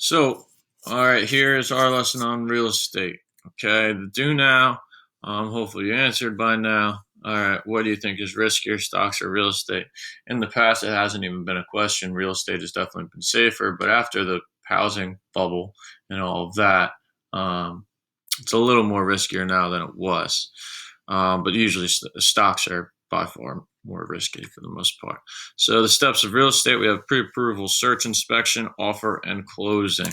So, all right, here's our lesson on real estate. Okay, the do now. Hopefully you answered by now. All right, what do you think is riskier, stocks or real estate? In the past, it hasn't even been a question. Real estate has definitely been safer, but after the housing bubble and all of that, um, it's a little more riskier now than it was. But usually stocks are by far more risky for the most part. So the steps of real estate, we have pre-approval, search, inspection, offer, and closing.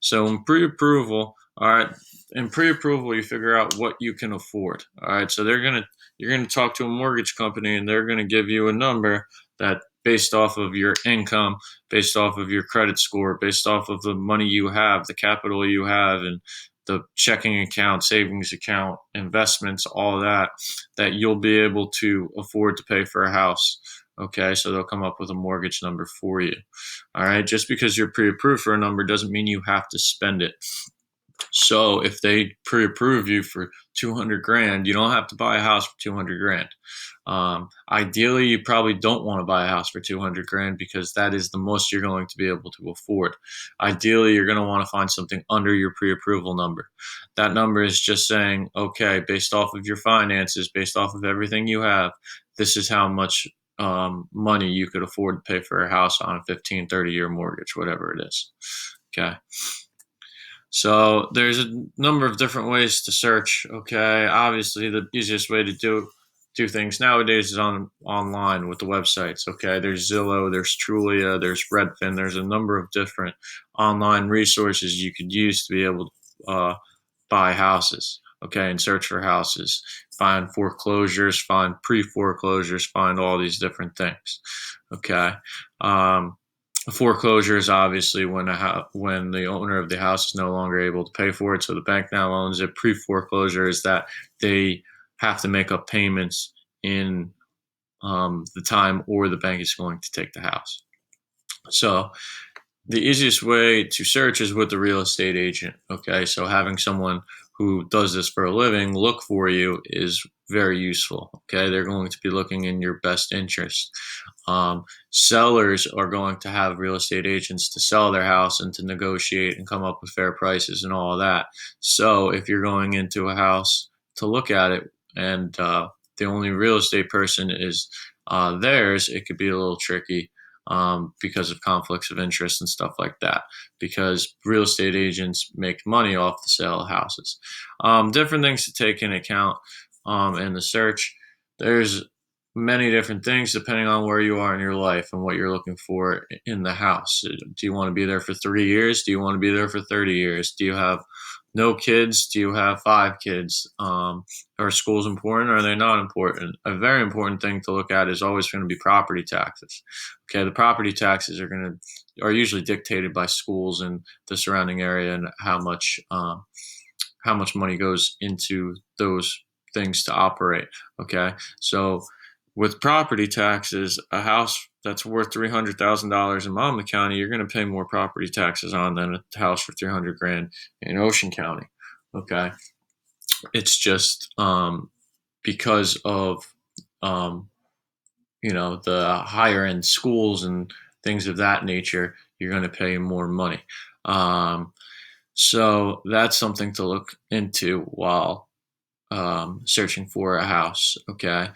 So in pre-approval, all right, in pre-approval, you figure out what you can afford. All right, so you're gonna talk to a mortgage company, and they're gonna give you a number that based off of your income, based off of your credit score, based off of the money you have, the capital you have, and the checking account, savings account, investments, all of that, that you'll be able to afford to pay for a house. Okay, so they'll come up with a mortgage number for you. All right, just because you're pre approved for a number doesn't mean you have to spend it. So if they pre-approve you for 200 grand, you don't have to buy a house for 200 grand. Ideally, you probably don't want to buy a house for 200 grand because that is the most you're going to be able to afford. Ideally, you're going to want to find something under your pre-approval number. That number is just saying, okay, based off of your finances, based off of everything you have, this is how much money you could afford to pay for a house on a 15, 30-year mortgage, whatever it is. Okay. So there's a number of different ways to search. Okay, obviously the easiest way to do things nowadays is online with the websites. Okay, there's Zillow, there's Trulia, there's Redfin. There's a number of different online resources you could use to be able to buy houses. Okay, and search for houses, find foreclosures, find pre-foreclosures, find all these different things. Okay. Foreclosure is obviously when when the owner of the house is no longer able to pay for it, so the bank now owns it. Pre-foreclosure is that they have to make up payments in the time, or the bank is going to take the house. So the easiest way to search is with the real estate agent. Okay, so having someone who does this for a living look for you is very useful. Okay, they're going to be looking in your best interest. Sellers are going to have real estate agents to sell their house and to negotiate and come up with fair prices and all of that. So if you're going into a house to look at it and the only real estate person is theirs, it could be a little tricky because of conflicts of interest and stuff like that, because real estate agents make money off the sale of houses. Different things to take into account in the search. There's many different things depending on where you are in your life and what you're looking for in the house. Do you want to be there for 3 years? Do you want to be there for 30 years? Do you have no kids? Do you have 5 kids? Are schools important or are they not important? A very important thing to look at is always going to be property taxes. Okay, the property taxes are usually dictated by schools and the surrounding area, and how much money goes into those things to operate. Okay, so with property taxes, a house that's worth $300,000 in Monmouth County, you're going to pay more property taxes on than a house for 300 grand in Ocean County. Okay, it's just because of the higher end schools and things of that nature, you're going to pay more money. So that's something to look into while searching for a house. Okay.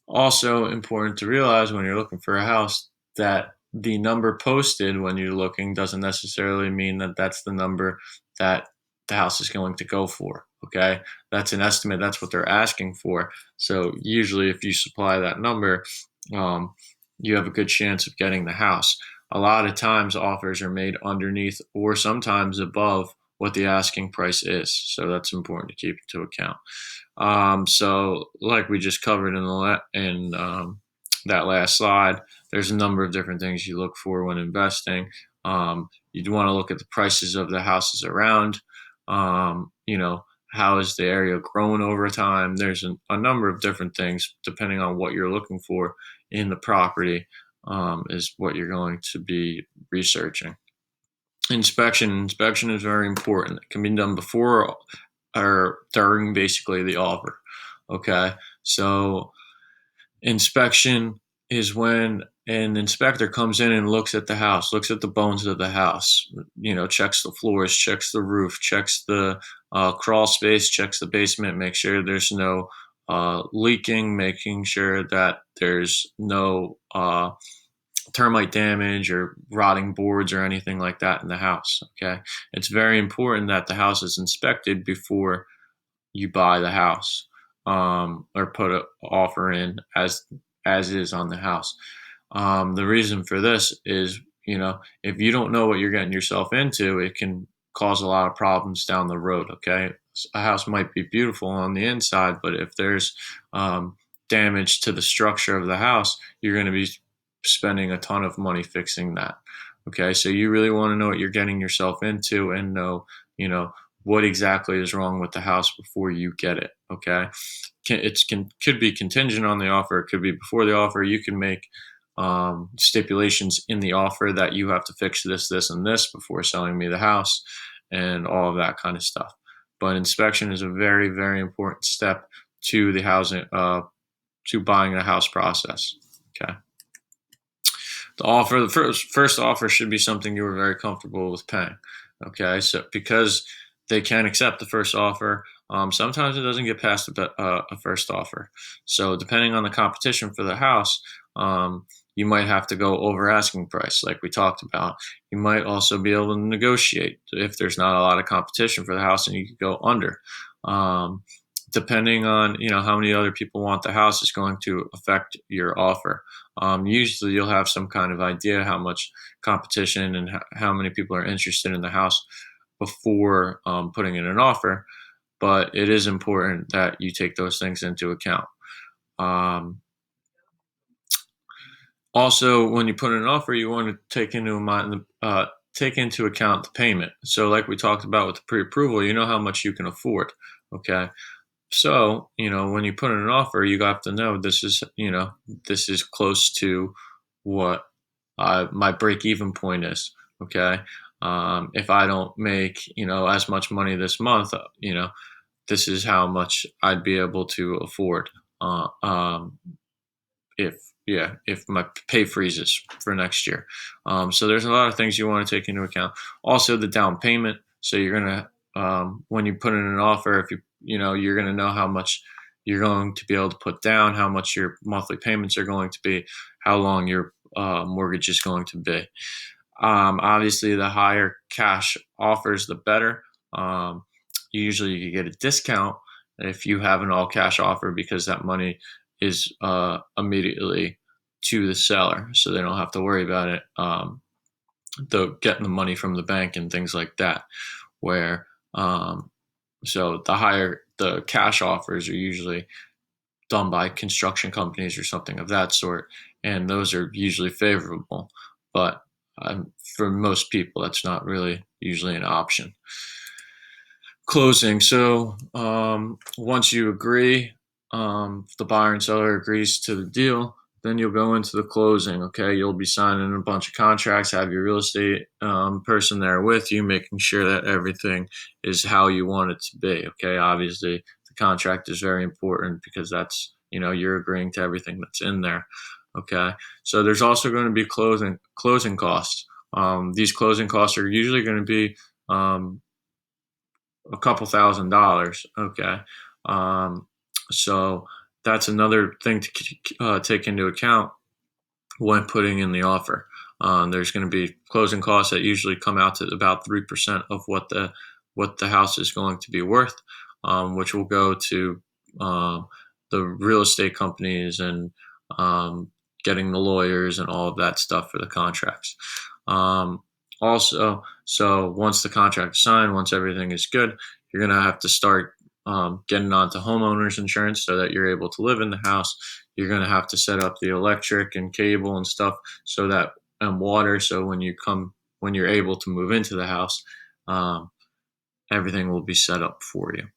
Also important to realize when you're looking for a house that the number posted when you're looking doesn't necessarily mean that that's the number that the house is going to go for. Okay, that's an estimate. That's what they're asking for. So usually, if you supply that number, you have a good chance of getting the house. A lot of times, offers are made underneath or sometimes above what the asking price is. So that's important to keep into account. So, like we just covered in that last slide, there's a number of different things you look for when investing. You'd want to look at the prices of the houses around. How has the area grown over time? There's a number of different things depending on what you're looking for in the property, is what you're going to be researching. Inspection is very important. It can be done before or during basically the offer. Okay, so inspection is when an inspector comes in and looks at the house, looks at the bones of the house, checks the floors, checks the roof, checks the crawl space, checks the basement, make sure there's no leaking, making sure that there's no termite damage or rotting boards or anything like that in the house. Okay. It's very important that the house is inspected before you buy the house, or put an offer in as is on the house. The reason for this is, if you don't know what you're getting yourself into, it can cause a lot of problems down the road. Okay. A house might be beautiful on the inside, but if there's damage to the structure of the house, you're going to be spending a ton of money fixing that. Okay. So you really want to know what you're getting yourself into and know, what exactly is wrong with the house before you get it. Okay. Could be contingent on the offer. It could be before the offer. You can make stipulations in the offer that you have to fix this, this, and this before selling me the house, and all of that kind of stuff. But inspection is a very, very important step to the housing, to buying a house process. Okay. The first offer should be something you are very comfortable with paying. Okay, so because they can accept the first offer, sometimes it doesn't get past a first offer. So depending on the competition for the house, you might have to go over asking price, like we talked about. You might also be able to negotiate if there's not a lot of competition for the house, and you could go under. Um, Depending on how many other people want the house is going to affect your offer. Usually, you'll have some kind of idea how much competition and how many people are interested in the house before putting in an offer. But it is important that you take those things into account. Um, Also, when you put in an offer, you want to take into account the payment. So, like we talked about with the pre-approval, you know how much you can afford. Okay. So, when you put in an offer, you have to know this is close to what my break even point is. Okay. If I don't make, as much money this month, this is how much I'd be able to afford. Uh, um, if my pay freezes for next year. So there's a lot of things you want to take into account. Also, the down payment. So you're gonna when you put in an offer, if you're gonna know how much you're going to be able to put down, how much your monthly payments are going to be, how long your mortgage is going to be. Obviously, the higher cash offers, the better. Usually, you get a discount if you have an all cash offer because that money is immediately to the seller, so they don't have to worry about it. Getting the money from the bank and things like that. Where so the cash offers are usually done by construction companies or something of that sort, and those are usually favorable. But for most people, that's not really usually an option. Closing. So once you agree, the buyer and seller agrees to the deal, then you'll go into the closing. Okay, you'll be signing a bunch of contracts, have your real estate person there with you, making sure that everything is how you want it to be. Okay, obviously the contract is very important because that's you're agreeing to everything that's in there. Okay, so there's also going to be closing costs. These closing costs are usually going to be a couple $1,000s. Okay. Um, so that's another thing to take into account when putting in the offer. There's going to be closing costs that usually come out to about 3% of what the house is going to be worth, which will go to the real estate companies and getting the lawyers and all of that stuff for the contracts. Also, so once the contract is signed, once everything is good, you're going to have to start getting onto homeowners insurance so that you're able to live in the house. You're going to have to set up the electric and cable and stuff so that and water. So when you're able to move into the house, everything will be set up for you.